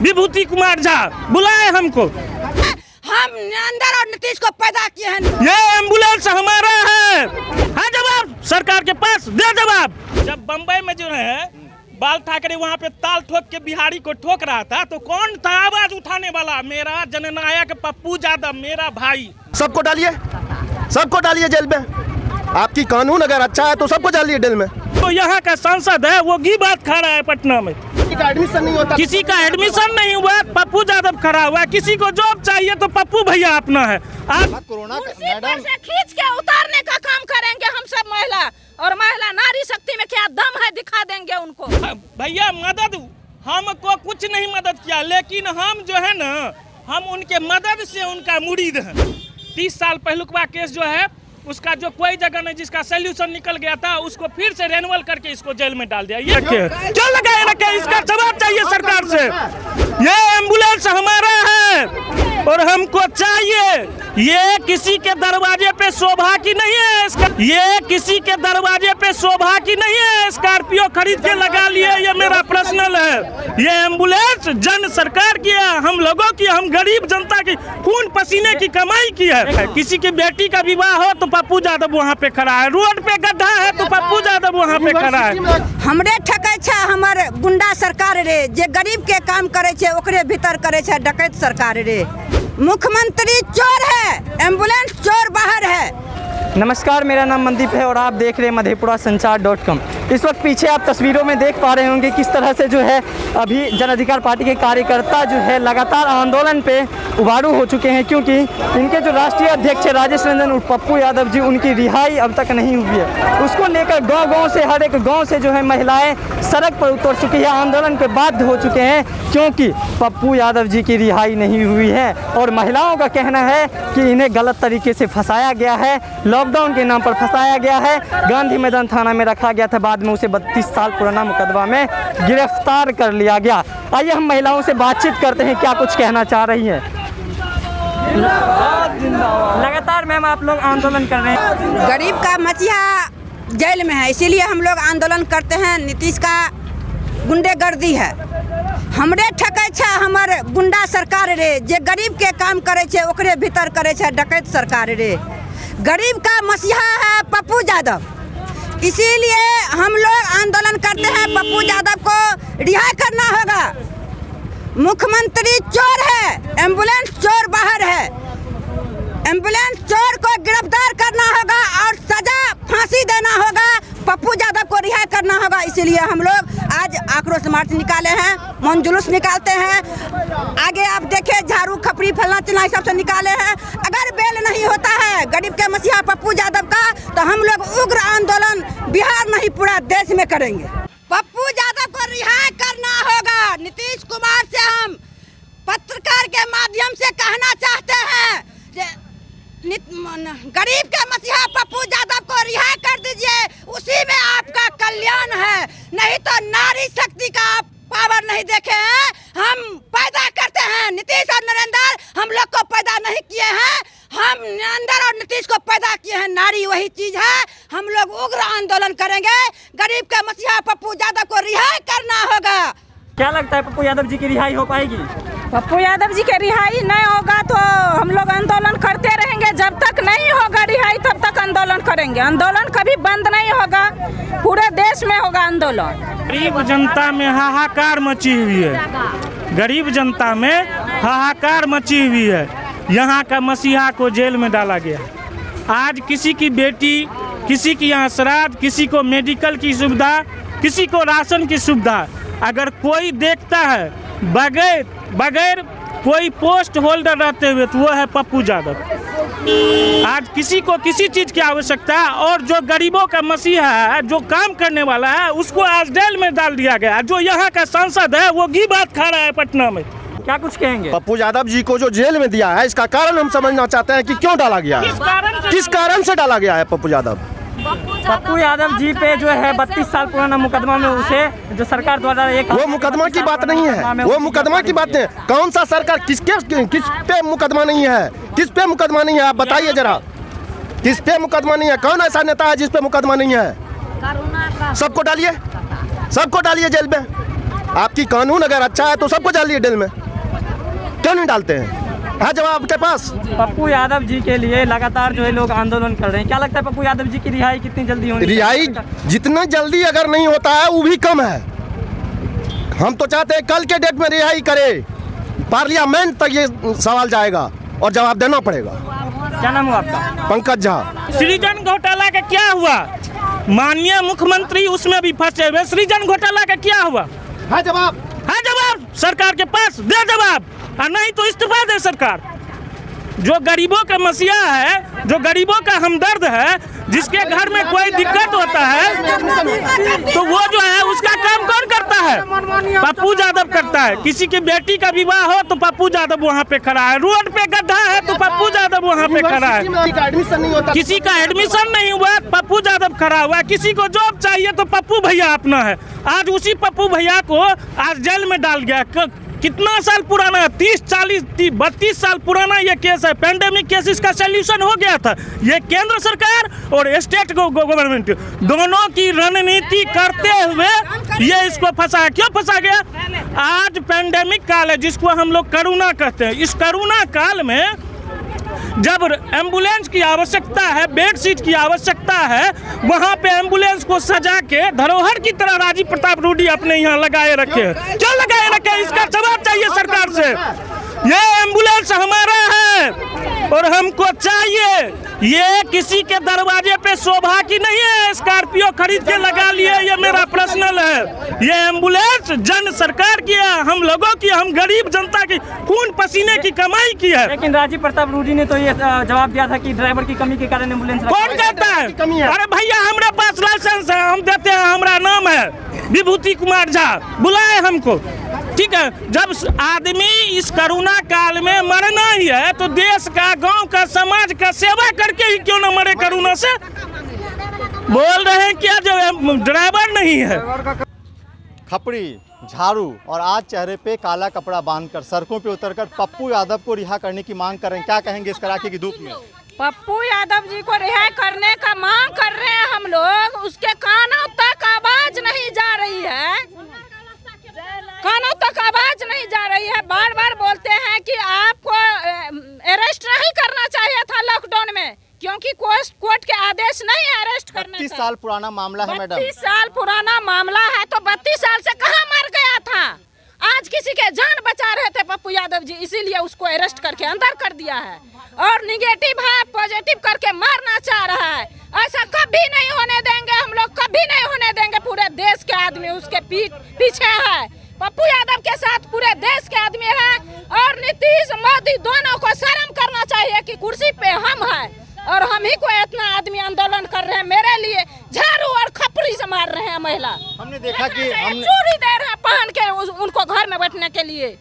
विभूति कुमार झा बुलाए हमको। हम अंदर और नीतीश को पैदा किए हैं। ये एम्बुलेंस हमारा है जवाब सरकार के पास दे जवाब। जब बम्बई में जो है बाल ठाकरे वहाँ पे ताल ठोक के बिहारी को ठोक रहा था तो कौन था आवाज उठाने वाला? मेरा जननायक पप्पू यादव, मेरा भाई। सबको डालिए जेल में। आपकी कानून अगर अच्छा है तो सबको डालिए जेल में। तो यहाँ का सांसद है वो की बात खा रहा है पटना में। एडमिशन नहीं होता, किसी का एडमिशन नहीं हुआ, पप्पू यादव खड़ा हुआ है। किसी को जॉब चाहिए तो पप्पू भैया अपना है। आप कोरोना मैडम से खींच के उतारने का काम करेंगे हम सब महिला, और महिला नारी शक्ति में क्या दम है दिखा देंगे उनको। भैया मदद हमको कुछ नहीं मदद किया, लेकिन हम जो है ना हम उनके मदद से उनका मुरीद हैं। 30 साल पहलुकवा केस जो है उसका जो कोई जगह नहीं जिसका सोल्यूशन निकल गया था उसको फिर से रेन्यूअल करके इसको जेल में डाल दिया। ये क्या लगाए रखे, इसका जवाब चाहिए सरकार से। ये एम्बुलेंस हमारा है और हमको चाहिए। ये किसी के दरवाजे पे शोभा की नहीं है, ये किसी के दरवाजे पे शोभा की नहीं है। स्कॉर्पियो खरीद के लगा लिए, ये मेरा पर्सनल है। ये एम्बुलेंस जन सरकार की है, हम लोगों की, हम गरीब जनता की खून पसीने की कमाई की है। किसी की बेटी का विवाह हो तो पप्पू यादव वहाँ पे खड़ा है, रोड पे गड्ढा है तो पप्पू यादव वहाँ पे खड़ा है। हमरे ठकै छै हमर गुंडा सरकार रे, जे गरीब के काम करे छै ओकरे भीतर करे छै डकैत सरकार रे। मुख्यमंत्री चोर है, एम्बुलेंस चोर बाहर है। नमस्कार, मेरा नाम मनदीप है और आप देख रहे हैं मधेपुरा-संचार.com। इस वक्त पीछे आप तस्वीरों में देख पा रहे होंगे किस तरह से जो है अभी जन अधिकार पार्टी के कार्यकर्ता जो है लगातार आंदोलन पे उभारू हो चुके हैं, क्योंकि इनके जो राष्ट्रीय अध्यक्ष राजेश रंजन उर्फ पप्पू यादव जी, उनकी रिहाई अब तक नहीं हुई है। उसको लेकर गाँव-गाँव से, हर एक गाँव से जो है महिलाएँ सड़क पर उतर चुकी है, आंदोलन पे बाध्य हो चुके हैं, क्योंकि पप्पू यादव जी की रिहाई नहीं हुई है। और महिलाओं का कहना है कि इन्हें गलत तरीके से फंसाया गया है, लॉकडाउन के नाम पर फंसाया गया है। गांधी मैदान थाना में रखा गया था, बाद में उसे 32 साल पुराना मुकदमा में गिरफ्तार कर लिया गया। आइए हम महिलाओं से बातचीत करते हैं, क्या कुछ कहना चाह रही हैं। लगातार मैम आप लोग आंदोलन कर रहे हैं। गरीब का मसीहा जेल में है, इसीलिए हम लोग आंदोलन करते हैं। नीतीश का गुंडेगर्दी है। हमरे ठकै छै हमर गुंडा सरकार रे, जे गरीब के काम करे छै ओकरे भीतर करे छै डकैत सरकार रे। गरीब का मसीहा है पप्पू यादव, इसीलिए हम लोग आंदोलन करते हैं। पप्पू यादव को रिहा करना होगा। मुख्यमंत्री चोर है, एम्बुलेंस चोर बाहर है। एम्बुलेंस चोर को गिरफ्तार करना होगा और सजा फांसी देना होगा। पप्पू यादव को रिहा करना होगा। इसीलिए हम लोग आज आक्रोश मार्च निकाले हैं, मौन जुलूस निकालते हैं। आगे आप देखें झाड़ू खपरी फलना चिल्ला सब से निकाले हैं। अगर बेल नहीं होता है गरीब के मसीहा पप्पू यादव का तो हम लोग उग्र आंदोलन बिहार नहीं पूरा देश में करेंगे। पप्पू यादव को रिहा करना होगा। नीतीश कुमार से हम पत्रकार के माध्यम से कहना चाहते हैं, गरीब के मसीहा पप्पू यादव को रिहा कर दीजिए, उसी में आपका कल्याण है। नहीं तो नारी शक्ति का आप पावर नहीं देखे हैं। हम पैदा करते हैं, नीतीश और नरेंद्र हम लोग को पैदा नहीं किए हैं। हम नरेंद्र और नीतीश को पैदा किए हैं। नारी वही चीज है। हम लोग उग्र आंदोलन करेंगे। गरीब के मसीहा पप्पू यादव को रिहा करना होगा। क्या लगता है पप्पू यादव जी की रिहाई हो पाएगी? पप्पू यादव जी के रिहाई नहीं होगा तो हम लोग आंदोलन करते रहेंगे। जब तक नहीं होगा रिहाई तब तक आंदोलन करेंगे। आंदोलन कभी बंद नहीं होगा, पूरे देश में होगा आंदोलन। गरीब जनता में हाहाकार मची हुई है, गरीब जनता में हाहाकार मची हुई है। यहाँ का मसीहा को जेल में डाला गया। आज किसी की बेटी, किसी की यहाँ श्राद्ध, किसी को मेडिकल की सुविधा, किसी को राशन की सुविधा, अगर कोई देखता है बगैर कोई पोस्ट होल्डर रहते हुए तो वो है पप्पू यादव। आज किसी को किसी चीज़ की आवश्यकता है और जो गरीबों का मसीहा है, जो काम करने वाला है, उसको आज जेल में डाल दिया गया। जो यहाँ का सांसद है वो की बात खा रहा है पटना में। क्या कुछ कहेंगे? पप्पू यादव जी को जो जेल में दिया है इसका कारण हम समझना चाहते हैं कि क्यों डाला गया है, किस कारण से डाला गया है पप्पू यादव। पप्पू यादव जी पे जो है 32 साल पुराना मुकदमा में उसे जो सरकार द्वारा एक वो मुकदमा की बात नहीं है, वो मुकदमा की बात नहीं। कौन सा सरकार किस पे मुकदमा नहीं है, किस पे मुकदमा नहीं है आप बताइए जरा, किस पे मुकदमा नहीं है? कौन ऐसा नेता है जिस पे मुकदमा नहीं है? सबको डालिए जेल में। आपकी कानून अगर अच्छा है तो सबको डालिए जेल में, क्यों नहीं डालते हैं? है जवाब आपके पास? पप्पू यादव जी के लिए लगातार जो है लोग आंदोलन कर रहे हैं, क्या लगता है पप्पू यादव जी की रिहाई कितनी जल्दी होनी चाहिए? रिहाई जितना जल्दी अगर नहीं होता है वो भी कम है। हम तो चाहते हैं कल के डेट में रिहाई करे, पार्लियामेंट तक ये सवाल जाएगा और जवाब देना पड़ेगा। क्या नाम हुआ आपका? पंकज झा। सृजन घोटाला का क्या हुआ? माननीय मुख्यमंत्री उसमें भी फंसे हुए। सृजन घोटाला का क्या हुआ? है जवाब? है जवाब सरकार के पास? दे जवाब, और नहीं तो इस्तीफा दे सरकार। जो गरीबों का मसीहा है, जो गरीबों का हमदर्द है, जिसके घर में कोई दिक्कत होता है तो वो जो है उसका काम कौन करता है? पप्पू यादव करता है। किसी की बेटी का विवाह हो तो पप्पू यादव वहाँ पे खड़ा है। रोड पे गड्ढा है तो पप्पू यादव वहाँ पे खड़ा है। किसी का एडमिशन नहीं हुआ, पप्पू यादव खड़ा हुआ है। किसी को जॉब चाहिए तो पप्पू भैया अपना है। आज उसी पप्पू भैया को आज जेल में डाल गया। कितना साल पुराना? 30, 40, 32 साल पुराना ये केस है। पैंडेमिक केस, इसका सोल्यूशन हो गया था। ये केंद्र सरकार और स्टेट गवर्नमेंट दोनों की रणनीति करते हुए ये इसको फंसा। क्यों फंसा गया? आज पैंडेमिक काल है जिसको हम लोग कोरोना कहते हैं। इस कोरोना काल में जब एम्बुलेंस की आवश्यकता है, बेड सीट की आवश्यकता है, वहाँ पे एम्बुलेंस को सजा के धरोहर की तरह राजीव प्रताप रूडी अपने यहाँ लगाए रखे हैं। क्यों लगाए रखे? इसका जवाब चाहिए सरकार से। ये एम्बुलेंस हमारा है और हमको चाहिए। ये किसी के दरवाजे पे शोभा की नहीं है स्कॉर्पियो खरीद के लगा लिए, ये मेरा पर्सनल है। ये एम्बुलेंस जन सरकार की है, हम लोगों की, हम गरीब जनता की खून पसीने की कमाई की है। लेकिन राजीव प्रताप रूडी ने तो ये जवाब दिया था कि ड्राइवर की कमी के कारण एम्बुलेंस। कौन कहता है? अरे भैया हमारे पास लाइसेंस है, हम देते हैं। हमारा नाम है विभूति कुमार झा, बुलाए हमको। ठीक है, जब आदमी इस कोरोना काल में मरना ही है तो देश का, गांव का, समाज का सेवा करके ही क्यों न मरे कोरोना से। बोल रहे हैं क्या जो ड्राइवर नहीं है? खपड़ी, झाड़ू और आज चेहरे पे काला कपड़ा बांधकर सड़कों पे उतरकर पप्पू यादव को रिहा करने की मांग कर रहे हैं। क्या कहेंगे इस कड़ाके की धूप में? पप्पू यादव जी को रिहा करने का मांग कर रहे हैं हम लोग। उसके कानों तक आवाज नहीं जा रही है, कानों तक आवाज नहीं जा रही है। बार बार बोलते हैं कि आपको अरेस्ट नहीं करना चाहिए था लॉकडाउन में, क्योंकि कोर्ट के आदेश नहीं है अरेस्ट करने का। 32 साल पुराना मामला है मैडम। 32 साल पुराना मामला है तो 32 साल से कहाँ मर गया था? आज किसी के जान बचा रहे थे पप्पू यादव जी, इसीलिए उसको अरेस्ट करके अंदर कर दिया है। और निगेटिव है, पॉजिटिव करके मारना चाह रहा है। ऐसा कभी नहीं होने देंगे हम लोग, कभी नहीं होने देंगे। पूरे देश के आदमी उसके पीछे है। पप्पू यादव के साथ पूरे देश के आदमी है। और नीतीश मोदी दोनों को शर्म करना चाहिए कि कुर्सी पे हम हैं और हम ही को इतना आदमी आंदोलन कर रहे हैं। मेरे लिए झाड़ू और खपड़ी से मार रहे हैं महिला। हमने देखा कि चूड़ी दे रहे हैं पहन के उनको घर में बैठने के लिए।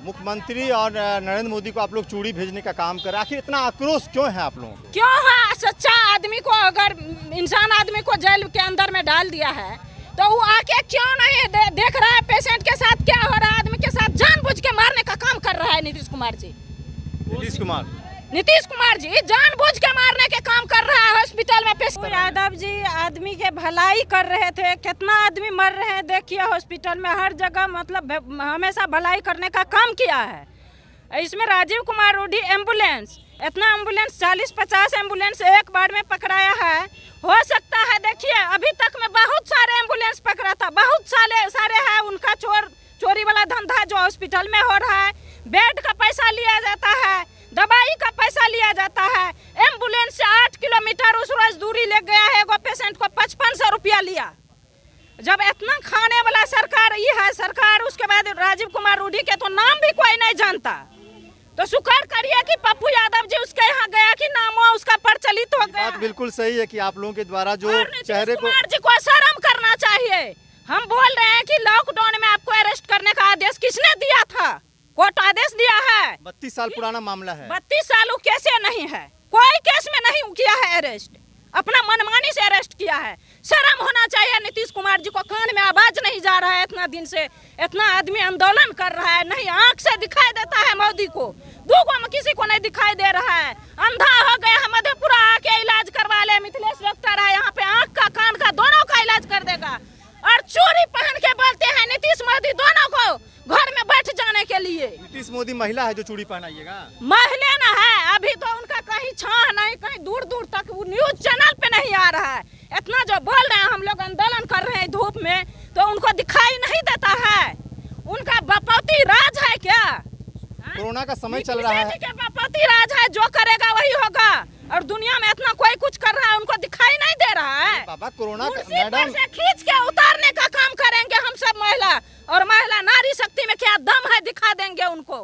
मुख्यमंत्री और नरेंद्र मोदी को आप लोग चूड़ी भेजने का काम कर रहे हैं। आखिर इतना आक्रोश क्यों है आप लोगों को? क्यों है? सच्चा आदमी को, अगर इंसान आदमी को जेल के अंदर में डाल दिया है तो वो आके क्यों नहीं देख रहा है पेशेंट के साथ क्या हो रहा है? आदमी के साथ जानबूझ के मारने का काम कर रहा है नीतीश कुमार जी। नीतीश कुमार जी जानबूझ के मारने के काम कर रहा है हॉस्पिटल में। पेशेंट यादव जी आदमी के भलाई कर रहे थे। कितना आदमी मर रहे हैं देखिए हॉस्पिटल में, हर जगह मतलब हमेशा भलाई करने का काम किया है। इसमें राजीव कुमार रूडी एम्बुलेंस, इतना एम्बुलेंस 40-50 एम्बुलेंस एक बार में पकड़ाया है। हो सकता है देखिए अभी तक में बहुत सारे एम्बुलेंस पकड़ा था, बहुत सारे है। उनका चोरी वाला धंधा जो हॉस्पिटल में हो रहा है। बेड का पैसा लिया जाता है, दवाई का पैसा लिया जाता है। एम्बुलेंस से 8 किलोमीटर उस रोज दूरी ले गया है, एगो पेशेंट को 5500 रुपया लिया। जब इतना खाने वाला सरकार ये है सरकार, उसके बाद राजीव कुमार रूडी के तो नाम भी कोई नहीं जानता। तो शुक्र करिए कि पप्पू यादव जी उसके यहाँ गया कि नाम उसका प्रचलित हो गया। बात बिल्कुल सही है कि आप लोगों के द्वारा जो चेहरे को कुमार जी को शर्म करना चाहिए। हम बोल रहे हैं कि लॉकडाउन में आपको अरेस्ट करने का आदेश किसने दिया था? कोर्ट आदेश दिया है। 32 साल पुराना मामला है। 32 साल कैसे नहीं है? कोई केस में नहीं किया है अरेस्ट, अपना मनमानी से अरेस्ट किया है। शर्म होना चाहिए नीतीश कुमार जी को। कान में आवाज नहीं जा रहा है, इतना दिन से इतना आदमी आंदोलन कर रहा है। नहीं आंख से दिखाई देता है मोदी को, दूगो में किसी को नहीं दिखाई दे रहा है। अंधा हो गया है, मधेपुरा आके इलाज करवा ले। मिथिलेश डॉक्टर है यहाँ पे, आंख का कान का दोनों का इलाज कर देगा। और चोरी पहन के बोलते हैं नीतीश मोदी महिला है जो चूड़ी पहनाइएगा? महिला ना है, अभी तो उनका कहीं छाह नहीं, कहीं दूर दूर तक वो न्यूज चैनल पे नहीं आ रहा है। इतना जो बोल रहे हैं हम लोग आंदोलन कर रहे हैं धूप में, तो उनको दिखाई नहीं देता है। उनका बपौती राज है क्या? कोरोना का समय चल रहा है, बपौती राज है, जो करेगा वही होगा। और दुनिया में इतना कोई कुछ कर रहा है, उनको दिखाई नहीं दे रहा है। बाबा कोरोना मैडम से खींच के उतारने का काम करेंगे हम सब महिला, और महिला नारी शक्ति में क्या दम है दिखा देंगे उनको।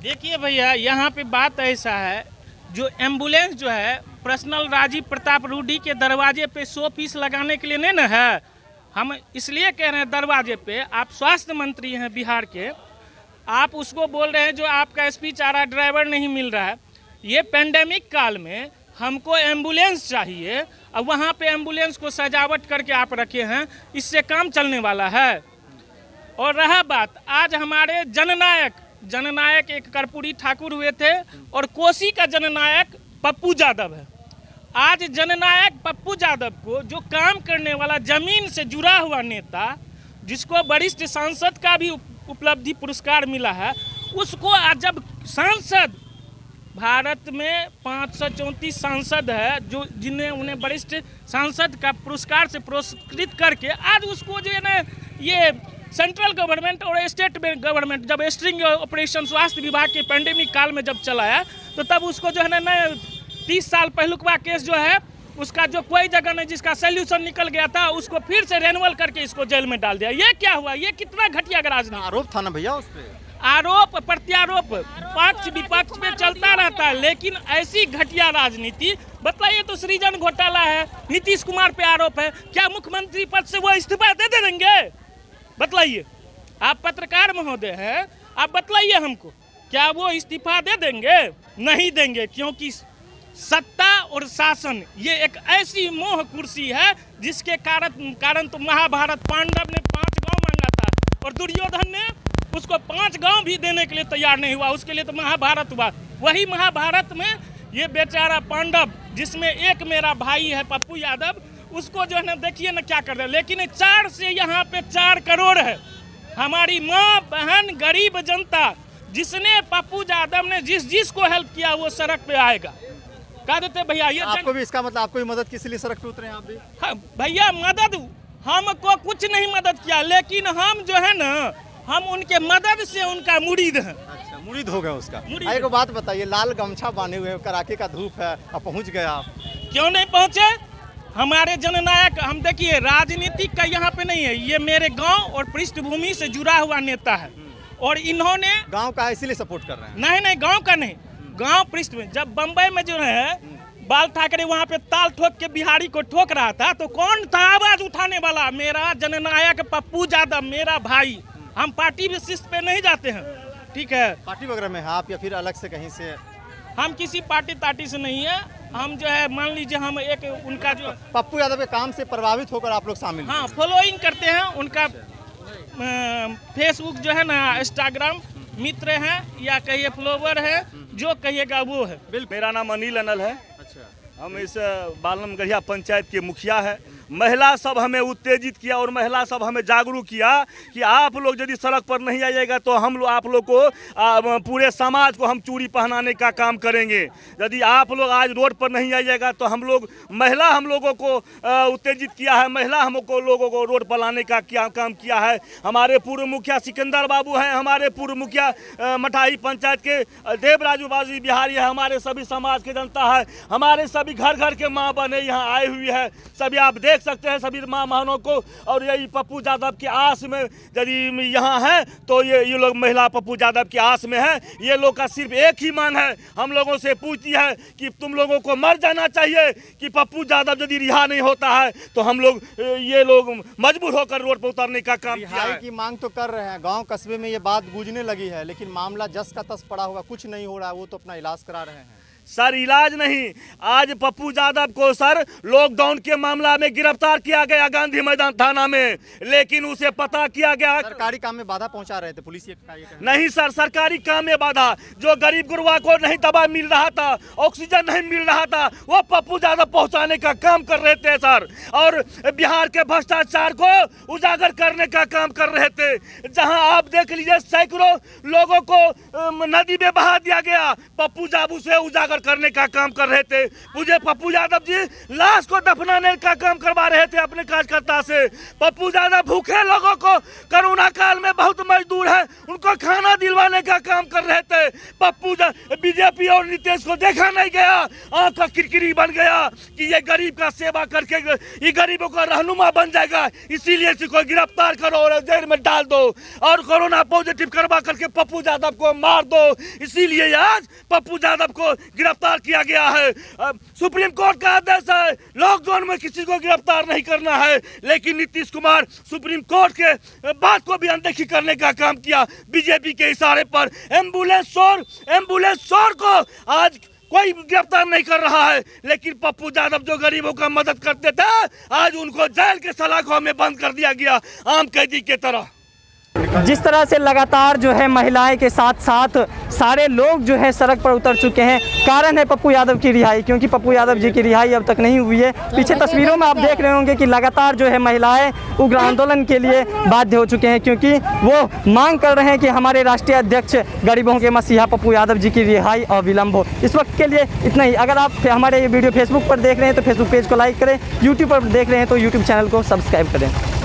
देखिए भैया, यहाँ पे बात ऐसा है, जो एम्बुलेंस जो है पर्सनल राजीव प्रताप रूडी के दरवाजे पे 100 पीस लगाने के लिए नहीं ना है। हम इसलिए कह रहे हैं दरवाजे पे, आप स्वास्थ्य मंत्री हैं बिहार के, आप उसको बोल रहे हैं जो आपका स्पीच आ रहा है ड्राइवर नहीं मिल रहा है। ये पेंडेमिक काल में हमको एम्बुलेंस चाहिए, और वहाँ पे एम्बुलेंस को सजावट करके आप रखे हैं, इससे काम चलने वाला है। और रहा बात, आज हमारे जननायक एक कर्पूरी ठाकुर हुए थे, और कोसी का जननायक पप्पू यादव है। आज जननायक पप्पू यादव को, जो काम करने वाला जमीन से जुड़ा हुआ नेता, जिसको वरिष्ठ सांसद का भी उपलब्धि पुरस्कार मिला है, उसको आज जब सांसद, भारत में 534 सांसद है जो जिन्हें उन्हें वरिष्ठ सांसद का पुरस्कार से पुरस्कृत करके, आज उसको जो है ना, ये सेंट्रल गवर्नमेंट और स्टेट गवर्नमेंट जब स्ट्रिंग ऑपरेशन स्वास्थ्य विभाग के पेंडेमिक काल में जब चलाया, तो तब उसको जो है ना 30 साल पहलुकवा केस जो है उसका जो कोई जगह नहीं जिसका सोल्यूशन निकल गया था, उसको फिर से रेन्यूअल करके इसको जेल में डाल दिया। ये क्या हुआ? ये कितना घटिया राजनीति। आरोप था ना भैया उस पे, आरोप प्रत्यारोप पक्ष विपक्ष पे चलता रहता है, लेकिन ऐसी घटिया राजनीति, बताइए तो सृजन घोटाला है, नीतीश कुमार पे आरोप है, क्या मुख्यमंत्री पद से वो इस्तीफा दे देंगे? बतलाइए, आप पत्रकार महोदय हैं, आप बतलाइए हमको, क्या वो इस्तीफा दे देंगे? नहीं देंगे, क्योंकि सत्ता और शासन ये एक ऐसी मोह कुर्सी है जिसके कारण तो महाभारत पांडव ने 5 गांव मांगा था, और दुर्योधन ने उसको 5 गांव भी देने के लिए तैयार नहीं हुआ, उसके लिए तो महाभारत हुआ। वही महाभारत में ये बेचारा पांडव, जिसमें एक मेरा भाई है पप्पू यादव, उसको जो है ना देखिए ना क्या कर रहे हैं। लेकिन 4 से यहाँ पे 4 करोड़ है, हमारी माँ बहन गरीब जनता, जिसने पप्पू यादव ने जिसको हेल्प किया वो सड़क पे आएगा। कह देते भैया, ये आपको भी इसका मतलब आपको भी मदद किस लिए सड़क पे उतरे हैं आप भी? हाँ, भैया मदद हमको कुछ नहीं मदद किया, लेकिन हम जो है ना, हम उनके मदद से उनका मुरीद हैं। अच्छा, मुरीद हो गए उसका। मुरीद। एक बात बताइए, लाल गमछा बांधे हुए, कड़ाके का धूप है, अब पहुंच गए आप, क्यों नहीं पहुंचे? हमारे जननायक, हम देखिए राजनीतिक का यहाँ पे नहीं है, ये मेरे गांव और पृष्ठभूमि से जुड़ा हुआ नेता है, और इन्होंने गांव का इसीलिए सपोर्ट कर रहे हैं। नहीं, गांव का नहीं, गांव पृष्ठ में। जब बम्बई में जो है बाल ठाकरे वहाँ पे ताल ठोक के बिहारी को ठोक रहा था, तो कौन था आवाज उठाने वाला? मेरा जननायक पप्पू यादव, मेरा भाई। हम पार्टी विशिष्ट पे नहीं जाते हैं, ठीक है? पार्टी वगैरह में है आप या फिर अलग से कहीं से? हम किसी पार्टी से नहीं है, हम जो है मान लीजिए हम एक उनका जो पप्पू यादव के काम से प्रभावित होकर आप लोग शामिल? हाँ, फॉलोइंग करते हैं उनका। फेसबुक जो है ना, इंस्टाग्राम मित्र हैं या कहिए फॉलोवर है, जो कहिएगा वो है। मेरा नाम अनिल अनल है। अच्छा, हम इस बालमगढ़िया पंचायत के मुखिया है। महिला सब हमें उत्तेजित किया और महिला सब हमें जागरूक किया कि आप लोग यदि सड़क पर नहीं आइएगा तो हम लोग आप लोग को पूरे समाज को हम चूड़ी पहनाने का काम करेंगे। यदि आप लोग आज रोड पर नहीं आइएगा तो हम लोग महिला हम लोगों को उत्तेजित किया है, महिला हमको लोगों को रोड पर लाने का क्या काम किया है। हमारे पूर्व मुखिया सिकंदर बाबू हैं, हमारे पूर्व मुखिया मठाही पंचायत के देवराजू बाजी बिहारी है, हमारे सभी समाज के जनता है, हमारे सभी घर घर के माँ बहनें यहाँ आए हुई है। सभी आप देख सकते हैं सभी माँ बहनों को, और यही पप्पू यादव की आस में यदि यहाँ है तो ये लोग महिला पप्पू यादव की आस में है। ये लोग का सिर्फ एक ही मांग है, हम लोगों से पूछती है कि तुम लोगों को मर जाना चाहिए कि पप्पू यादव यदि रिहा नहीं होता है तो हम लोग ये लोग मजबूर होकर रोड पर उतरने का काम किया है। की मांग तो कर रहे हैं, गांव कस्बे में ये बात गूंजने लगी है, लेकिन मामला जस का तस पड़ा होगा, कुछ नहीं हो रहा है, वो तो अपना इलाज करा रहे हैं। सर इलाज नहीं, आज पप्पू यादव को सर लॉकडाउन के मामला में गिरफ्तार किया गया गांधी मैदान थाना में, लेकिन उसे पता किया गया सरकारी काम में बाधा पहुंचा रहे थे पुलिस, ये नहीं सर, सरकारी काम में बाधा, जो गरीब गुरबा को नहीं दवा मिल रहा था, ऑक्सीजन नहीं मिल रहा था, वो पप्पू यादव पहुंचाने का काम कर रहे थे सर। और बिहार के भ्रष्टाचार को उजागर करने का काम कर रहे थे। जहां आप देख लीजिए सैकड़ों लोगों को नदी में बहा दिया गया, पप्पू यादव से उजागर करने का काम कर रहे थे। मुझे पप्पू यादव जी लाश को दफनाने का काम करवा रहे थे अपने कार्यकर्ता से। पप्पू यादव भूखे लोगों को, कोरोना काल में बहुत मजदूर है, उनको खाना दिलवाने का काम कर रहे थे। पप्पू बीजेपी और नीतीश को देखा नहीं गया, आंख का किरकिरी बन गया कि ये गरीब का सेवा करके ये गरीबों का रहनुमा बन जाएगा, इसीलिए इसी को गिरफ्तार करो और जेल में डाल दो और कोरोना पॉजिटिव करवा करके पप्पू यादव को मार दो। इसीलिए आज पप्पू यादव को गिरफ्तार किया गया है। सुप्रीम कोर्ट का आदेश है लॉकडाउन में किसी को गिरफ्तार नहीं करना है, लेकिन नीतीश कुमार सुप्रीम कोर्ट के बात को भी अनदेखी करने का काम किया बीजेपी के इशारे पर। एम्बुलेंस चोर को आज कोई गिरफ्तार नहीं कर रहा है, लेकिन पप्पू यादव जो गरीबों का मदद करते थे आज उनको जेल के सलाखों में बंद कर दिया गया आम कैदी के तरह। जिस तरह से लगातार जो है महिलाएं के साथ साथ सारे लोग जो है सड़क पर उतर चुके हैं, कारण है पप्पू यादव की रिहाई, क्योंकि पप्पू यादव जी की रिहाई अब तक नहीं हुई है। पीछे तस्वीरों में आप देख रहे होंगे कि लगातार जो है महिलाएं उग्र आंदोलन के लिए बाध्य हो चुके हैं, क्योंकि वो मांग कर रहे हैं कि हमारे राष्ट्रीय अध्यक्ष गरीबों के मसीहा पप्पू यादव जी की रिहाई और विलम्ब हो। इस वक्त के लिए इतना ही। अगर आप हमारे ये वीडियो फेसबुक पर देख रहे हैं तो फेसबुक पेज को लाइक करें, यूट्यूब पर देख रहे हैं तो यूट्यूब चैनल को सब्सक्राइब करें।